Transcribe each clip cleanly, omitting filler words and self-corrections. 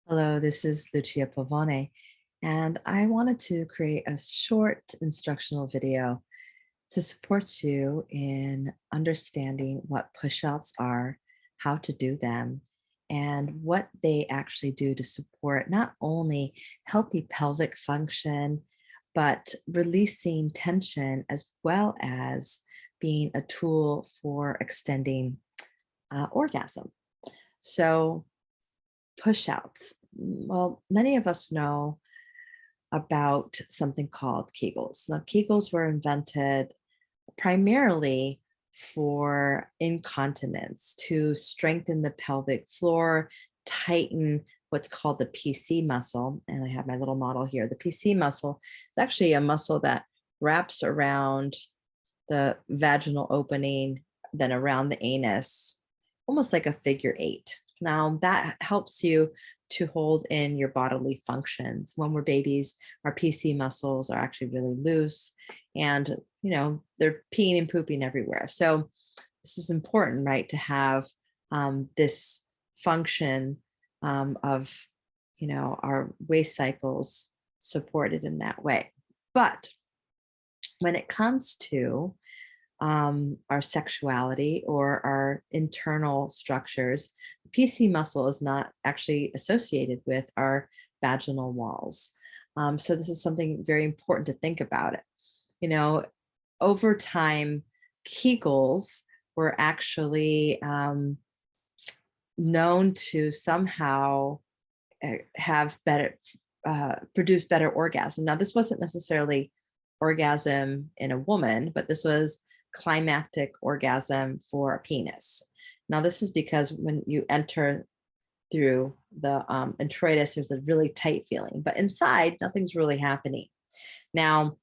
Hello, this is Lucia Pavone, and I wanted to create a short instructional video to support you in understanding what pushouts are, how to do them, and what they actually do to support not only healthy pelvic function, but releasing tension as well as being a tool for extending orgasm. So, pushouts. Well, many of us know about something called Kegels. Now, Kegels were invented primarily for incontinence to strengthen the pelvic floor, tighten what's called the PC muscle. And I have my little model here. The PC muscle is actually a muscle that wraps around the vaginal opening, then around the anus, almost like a figure eight. Now, that helps you to hold in your bodily functions. When we're babies, our PC muscles are actually really loose and, they're peeing and pooping everywhere. So, this is important, right, to have this function of, our waist cycles supported in that way. But when it comes to our sexuality or our internal structures, the PC muscle is not actually associated with our vaginal walls. So this is something very important to think about. You know, over time, Kegels were actually known to somehow have better produce better orgasm. Now, this wasn't necessarily orgasm in a woman, but this was climactic orgasm for a penis. Now, this is because when you enter through the introitus, there's a really tight feeling, but inside, nothing's really happening. Now,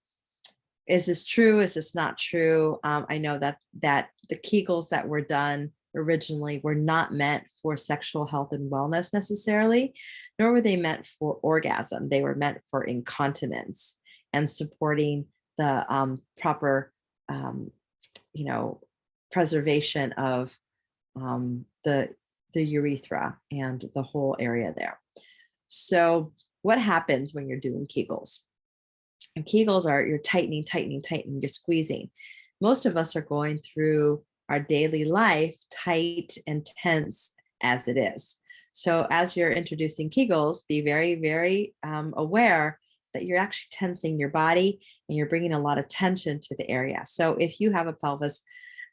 is this true? Is this not true? I know that the Kegels that were done originally were not meant for sexual health and wellness necessarily, nor were they meant for orgasm. They were meant for incontinence and supporting the proper, um, preservation of the urethra and the whole area there. So, what happens when you're doing Kegels? And Kegels are you're tightening, tightening, tightening, you're squeezing. Most of us are going through our daily life tight and tense as it is. So, as you're introducing Kegels, be very, very aware that you're actually tensing your body and you're bringing a lot of tension to the area. So, if you have a pelvis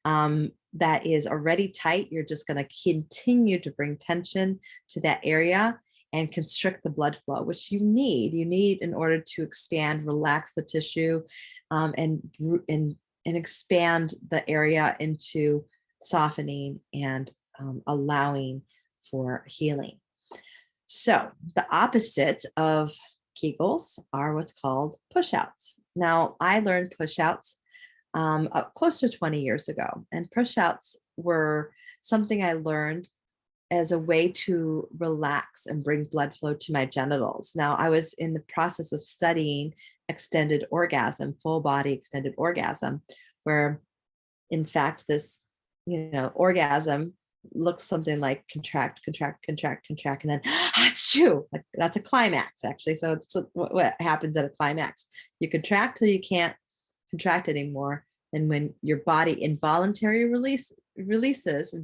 that is already tight, you're just going to continue to bring tension to that area and constrict the blood flow, which you need. You need in order to expand, relax the tissue, and expand the area into softening and allowing for healing. So the opposite of Kegels are what's called pushouts. Now, I learned pushouts close to 20 years ago, and pushouts were something I learned as a way to relax and bring blood flow to my genitals. Now, I was in the process of studying extended orgasm, full body extended orgasm, where in fact, this, orgasm looks something like contract, contract, contract, contract, and then achoo, like that's a climax actually. So it's what happens at a climax. You contract till you can't contract anymore. And when your body involuntarily releases,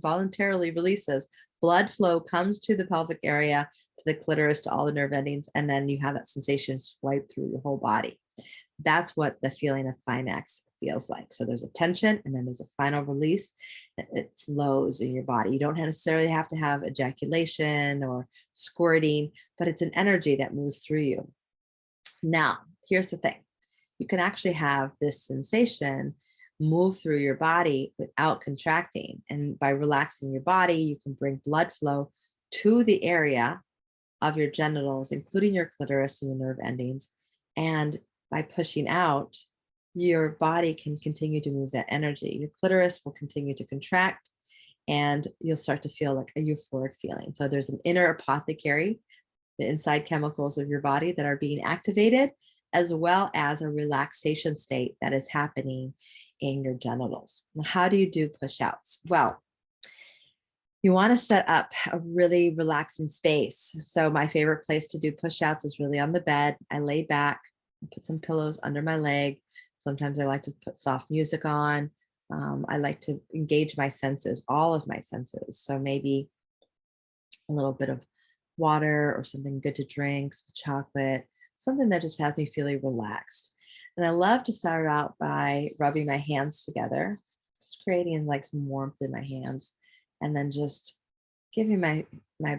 blood flow comes to the pelvic area, to the clitoris, to all the nerve endings, and then you have that sensation swipe through your whole body. That's what the feeling of climax feels like. So there's a tension and then there's a final release. It flows in your body. You don't necessarily have to have ejaculation or squirting, but it's an energy that moves through you. Now, here's the thing. You can actually have this sensation move through your body without contracting. And by relaxing your body, you can bring blood flow to the area of your genitals, including your clitoris and your nerve endings. And by pushing out, your body can continue to move that energy. Your clitoris will continue to contract and you'll start to feel like a euphoric feeling. So there's an inner apothecary, the inside chemicals of your body that are being activated, as well as a relaxation state that is happening in your genitals. Now, how do you do push outs? Well, You want to set up a really relaxing space. So my favorite place to do push-outs is really on the bed. I lay back and put some pillows under my leg. Sometimes I like to put soft music on. I like to engage my senses, all of my senses. So maybe a little bit of water or something good to drink, some chocolate, something that just has me feeling relaxed. And I love to start out by rubbing my hands together, just creating like some warmth in my hands, and then just giving my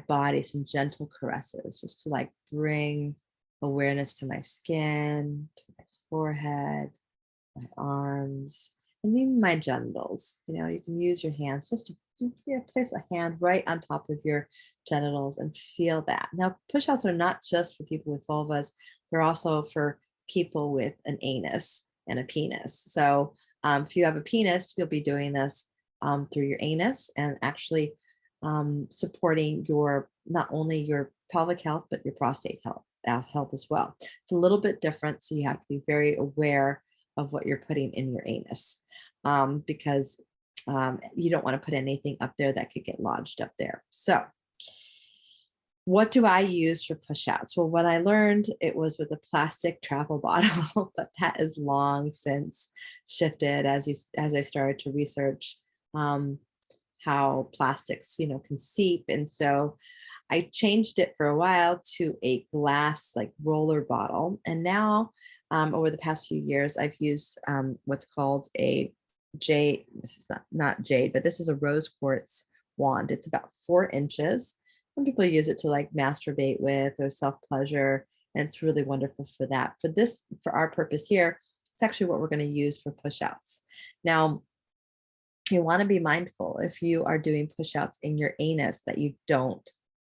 body some gentle caresses, just to like bring awareness to my skin, to my forehead, my arms, and even my genitals. You can use your hands just to place a hand right on top of your genitals and feel that. Now, push-outs are not just for people with vulvas, they're also for people with an anus and a penis. So if you have a penis, you'll be doing this through your anus and actually supporting not only your pelvic health, but your prostate health as well. It's a little bit different, so you have to be very aware of what you're putting in your anus, because you don't want to put anything up there that could get lodged up there. So what do I use for push-outs? Well, what I learned, it was with a plastic travel bottle, but that is long since shifted as I started to research how plastics, can seep. And so I changed it for a while to a glass like roller bottle. And now over the past few years, I've used what's called a jade. This is not jade, but this is a rose quartz wand. It's about 4 inches. Some people use it to like masturbate with or self-pleasure, and it's really wonderful for that. For our purpose here, it's actually what we're going to use for push-outs. Now, you want to be mindful if you are doing push-outs in your anus that you don't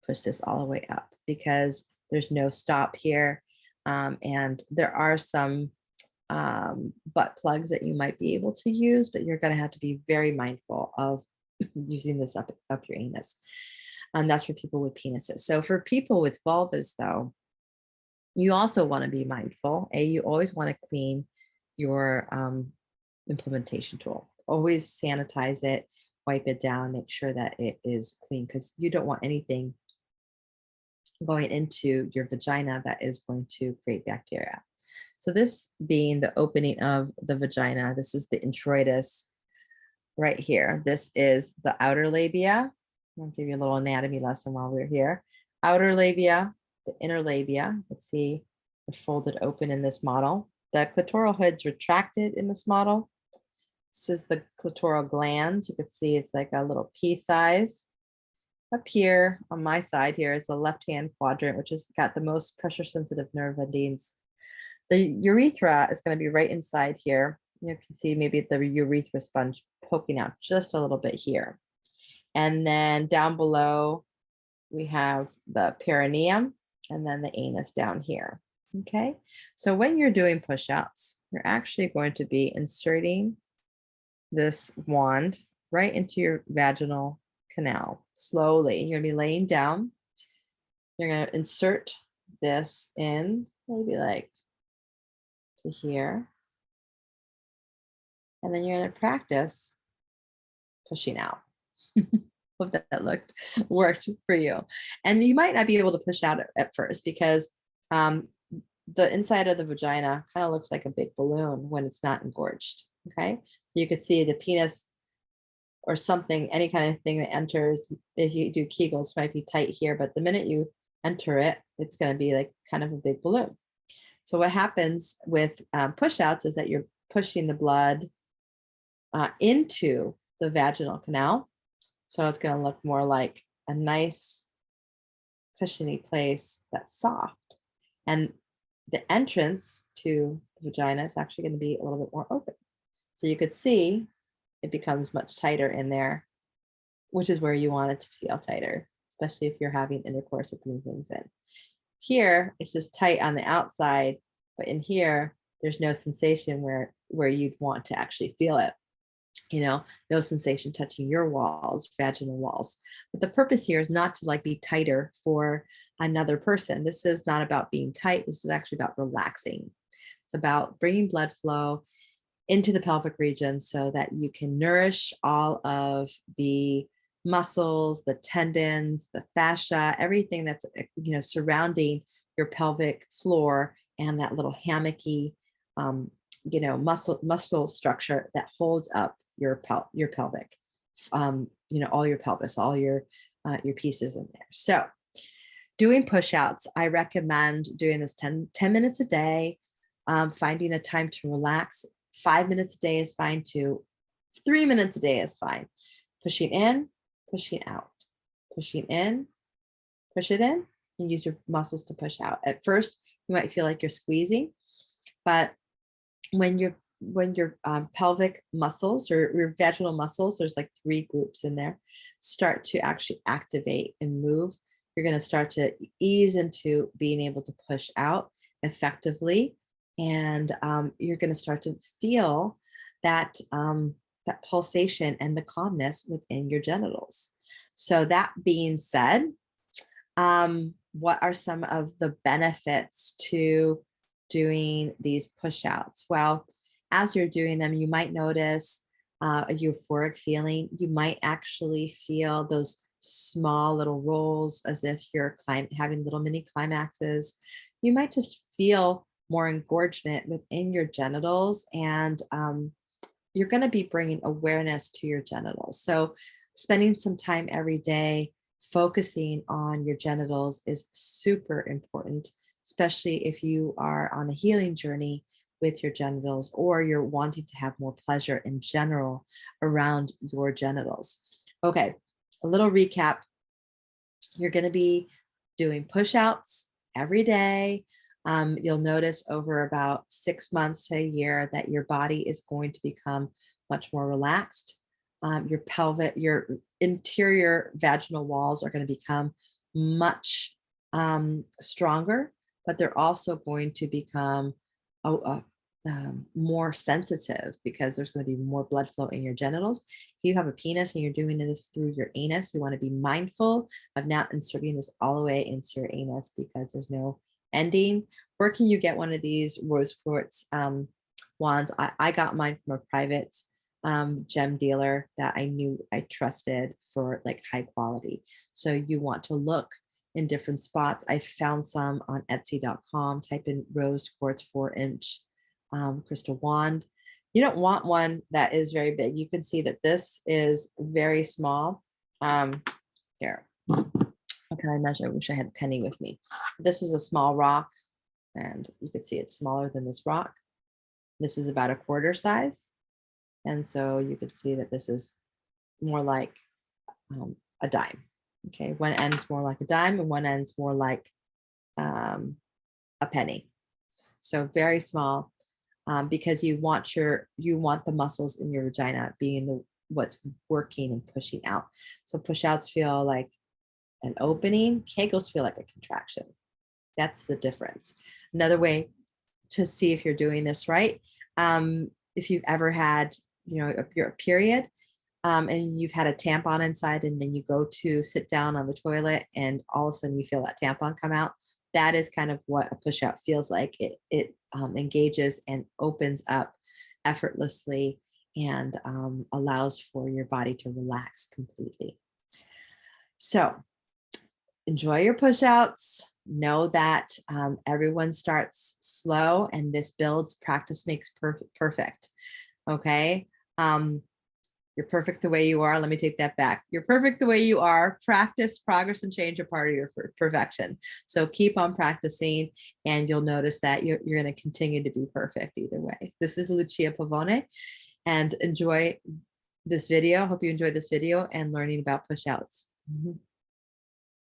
push this all the way up, because there's no stop here. And there are some butt plugs that you might be able to use, but you're going to have to be very mindful of using this up your anus. That's for people with penises. So for people with vulvas, though, you also want to be mindful. You always want to clean your implementation tool. Always sanitize it, wipe it down, make sure that it is clean, because you don't want anything going into your vagina that is going to create bacteria. So this being the opening of the vagina, this is the introitus right here. This is the outer labia. I'll give you a little anatomy lesson while we're here. Outer labia, the inner labia. Let's see, they're folded open in this model. The clitoral hood's retracted in this model. This is the clitoral glands. You can see it's like a little pea size. Up here on my side here is the left-hand quadrant, which has got the most pressure-sensitive nerve endings. The urethra is going to be right inside here. You can see maybe the urethra sponge poking out just a little bit here. And then down below, we have the perineum and then the anus down here. Okay, so when you're doing push-outs, you're actually going to be inserting this wand right into your vaginal canal slowly. You're going to be laying down. You're going to insert this in maybe like to here. And then you're going to practice pushing out. Hope that worked for you. And you might not be able to push out at first, because the inside of the vagina kind of looks like a big balloon when it's not engorged. Okay, so you could see the penis or something, any kind of thing that enters, if you do Kegels, might be tight here, but the minute you enter it, it's going to be like kind of a big balloon. So what happens with push-outs is that you're pushing the blood into the vaginal canal. So it's going to look more like a nice cushiony place that's soft. And the entrance to the vagina is actually going to be a little bit more open. So you could see it becomes much tighter in there, which is where you want it to feel tighter, especially if you're having intercourse or putting things in. Here, it's just tight on the outside, but in here, there's no sensation where you'd want to actually feel it. No sensation touching your walls, vaginal walls. But the purpose here is not to like be tighter for another person. This is not about being tight. This is actually about relaxing. It's about bringing blood flow into the pelvic region so that you can nourish all of the muscles, the tendons, the fascia, everything that's, surrounding your pelvic floor, and that little hammocky, um, muscle structure that holds up your pelvic, all your pelvis, all your pieces in there. So doing push-outs, I recommend doing this 10 minutes a day, finding a time to relax. 5 minutes a day is fine too. 3 minutes a day is fine. Pushing in, pushing out, pushing in, push it in, and use your muscles to push out. At first, you might feel like you're squeezing, but when your pelvic muscles or your vaginal muscles, there's like 3 groups in there, start to actually activate and move, you're going to start to ease into being able to push out effectively. And you're going to start to feel that, that pulsation and the calmness within your genitals. So that being said, what are some of the benefits to doing these push outs? Well, as you're doing them, you might notice a euphoric feeling. You might actually feel those small little rolls as if you're having little mini climaxes. You might just feel more engorgement within your genitals, and you're going to be bringing awareness to your genitals. So spending some time every day focusing on your genitals is super important, especially if you are on a healing journey with your genitals, or you're wanting to have more pleasure in general around your genitals. Okay, a little recap. You're going to be doing push-outs every day. You'll notice over about 6 months to a year that your body is going to become much more relaxed. Your pelvic, your interior vaginal walls are going to become much stronger, but they're also going to become more sensitive because there's going to be more blood flow in your genitals. If you have a penis and you're doing this through your anus, you want to be mindful of not inserting this all the way into your anus because there's no ending. Where can you get one of these rose quartz wands? I got mine from a private gem dealer that I knew I trusted for like high quality. So you want to look in different spots. I found some on Etsy.com. Type in rose quartz 4-inch crystal wand. You don't want one that is very big. You can see that this is very small. Here, how can I measure? I wish I had a penny with me. This is a small rock, and you can see it's smaller than this rock. This is about a quarter size. And so you can see that this is more like a dime. Okay, one end's more like a dime and one end's more like a penny. So very small, because you want the muscles in your vagina being what's working and pushing out. So push outs feel like an opening. Kegels feel like a contraction. That's the difference. Another way to see if you're doing this right, if you've ever had your period, and you've had a tampon inside, and then you go to sit down on the toilet and all of a sudden you feel that tampon come out, that is kind of what a push out feels like. It engages and opens up effortlessly and allows for your body to relax completely. So enjoy your push outs. Know that everyone starts slow and this builds. Practice makes perfect. Okay. You're perfect the way you are. Let me take that back. You're perfect the way you are. Practice, progress, and change are part of your perfection. So keep on practicing, and you'll notice that you're going to continue to be perfect either way. This is Lucia Pavone, and enjoy this video. Hope you enjoyed this video and learning about push outs.